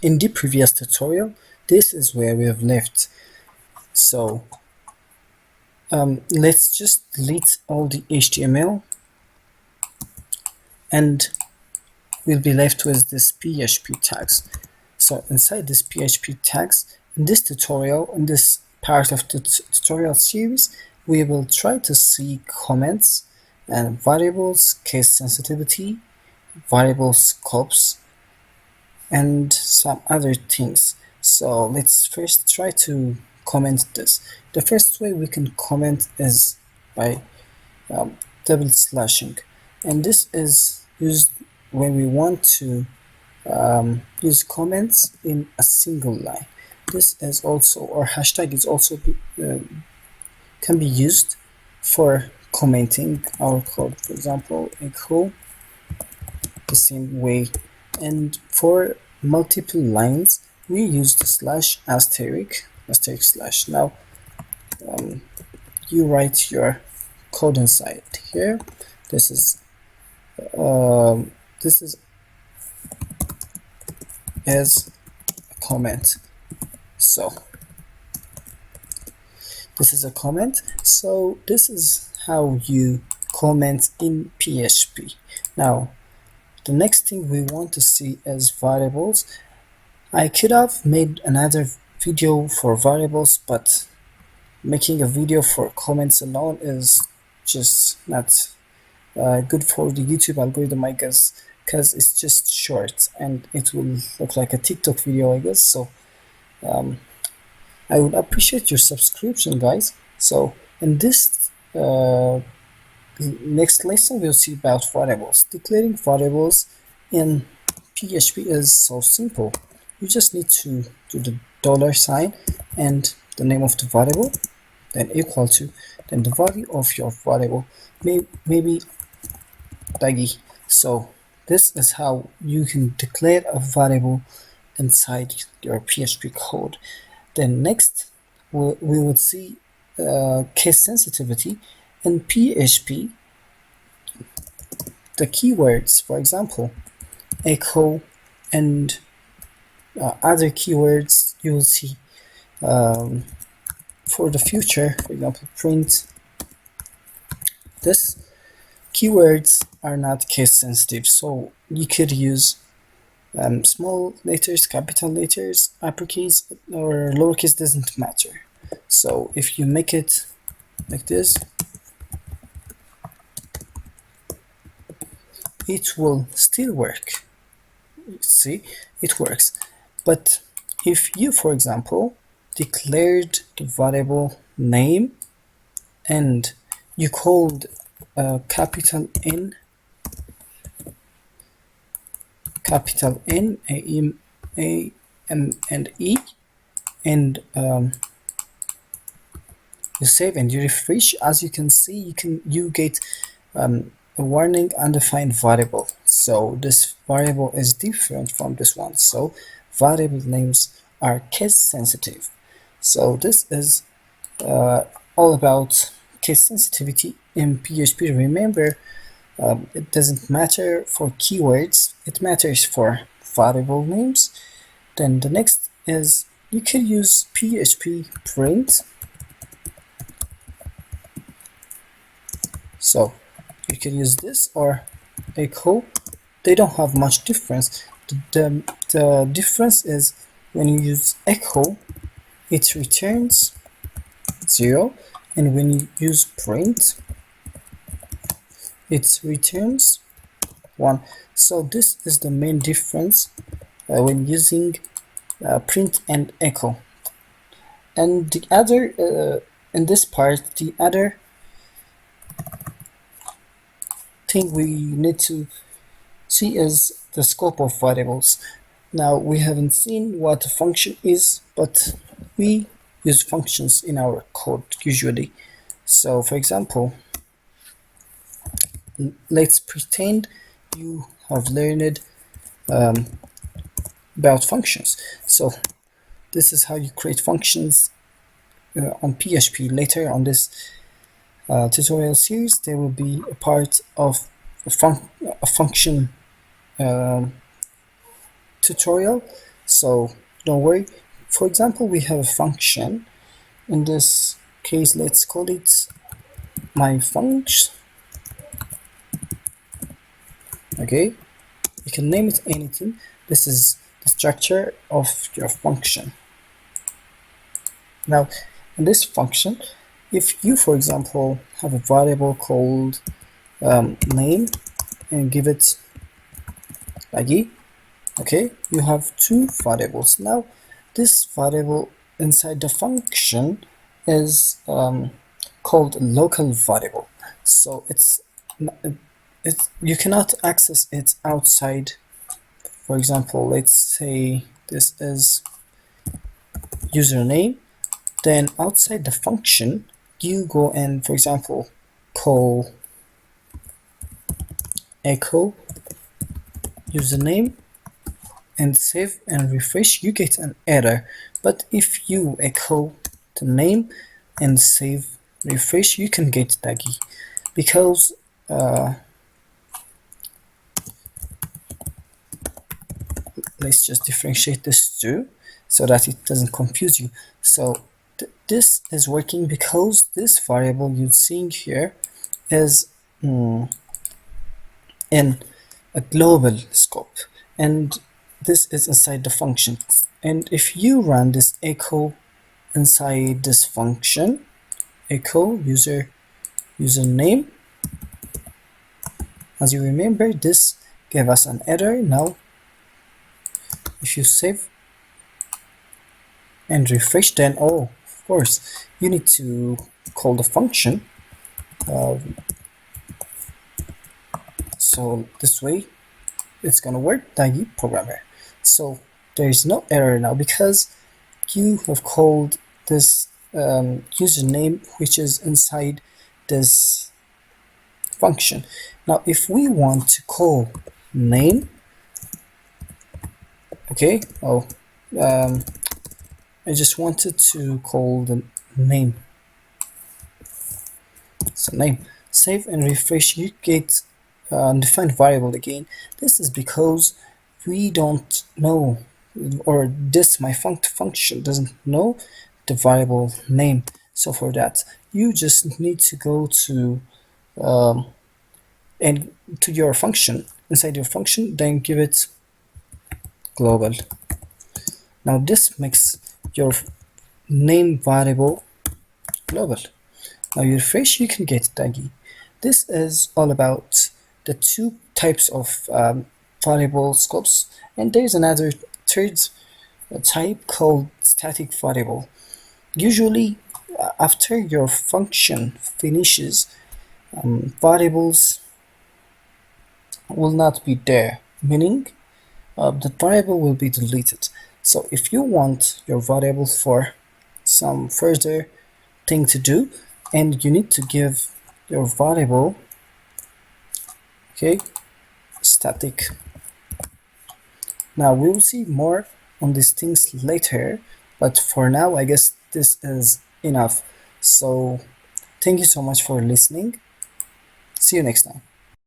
In the previous tutorial, this is where we have left. So let's just delete all the HTML and we'll be left with this PHP tags. So inside this PHP tags, in this tutorial, in this part of the tutorial series, we will try to see comments and variables, case sensitivity, variable scopes, and some other things. So let's first try to comment this. The first way we can comment is by double slashing, and this is used when we want to use comments in a single line. This is also, or hashtag is also can be used for commenting our code. For example, echo the same way, and for multiple lines we use the slash asterisk slash. Now you write your code inside here. This is as a comment. So this is a comment. So this is how you comment in PHP. Now the next thing we want to see is variables. I could have made another video for variables, but making a video for comments alone is just not good for the YouTube algorithm, I guess, because it's just short and it will look like a TikTok video, I guess. So I would appreciate your subscription, guys. So in this next lesson, we'll see about variables. Declaring variables in PHP is so simple. You just need to do the $sign and the name of the variable, then equal to, then the value of your variable, maybe Dagi. So this is how you can declare a variable inside your PHP code. Then next we would see case sensitivity. In PHP, the keywords, for example, echo and other keywords you will see for the future, for example, print. This keywords are not case sensitive, so you could use small letters, capital letters, uppercase or lowercase, doesn't matter. So if you make it like this, it will still work. See, it works. But if you, for example, declared the variable name and you called capital N, A, M, and E, and you save and you refresh, as you can see, you get a warning undefined variable. So this variable is different from this one. So variable names are case sensitive. So this is all about case sensitivity in PHP. Remember, it doesn't matter for keywords, it matters for variable names. Then the next is you can use PHP print. So you can use this or echo. They don't have much difference. The difference is when you use echo, it returns 0, and when you use print, it returns 1. So this is the main difference when using print and echo. And the other in this part, the other thing we need to see is the scope of variables. Now we haven't seen what a function is, but we use functions in our code usually. So for example, let's pretend you have learned about functions. So this is how you create functions on PHP. Later on this tutorial series, there will be a part of a function tutorial. So don't worry. For example, we have a function. In this case, let's call it my function. Okay, you can name it anything. This is the structure of your function. Now, in this function, if you, for example, have a variable called name and give it lagi, okay, you have two variables. Now, this variable inside the function is called a local variable. So it's you cannot access it outside. For example, let's say this is username. Then outside the function, you go and, for example, call echo username and save and refresh, you get an error. But if you echo the name and save refresh, you can get taggy, because let's just differentiate this two so that it doesn't confuse you. So this is working because this variable you're seeing here is in a global scope, and this is inside the function. And if you run this echo inside this function, echo username, as you remember, this gave us an error. Now if you save and refresh, then of course you need to call the function. So this way it's gonna work, taggy programmer. So there is no error now because you have called this username, which is inside this function. Now if we want to call name, okay, I just wanted to call the name. So name, save and refresh, you get undefined variable again. This is because we don't know, or this my function doesn't know the variable name. So for that, you just need to go to and to your function, inside your function, then give it global. Now this makes your name variable global. Now you refresh, you can get taggy. This is all about the two types of variable scopes, and there is another third type called static variable. Usually after your function finishes, variables will not be there, meaning the variable will be deleted. So if you want your variable for some further thing to do, and you need to give your variable, okay, static. Now we will see more on these things later, but for now I guess this is enough. So thank you so much for listening. See you next time.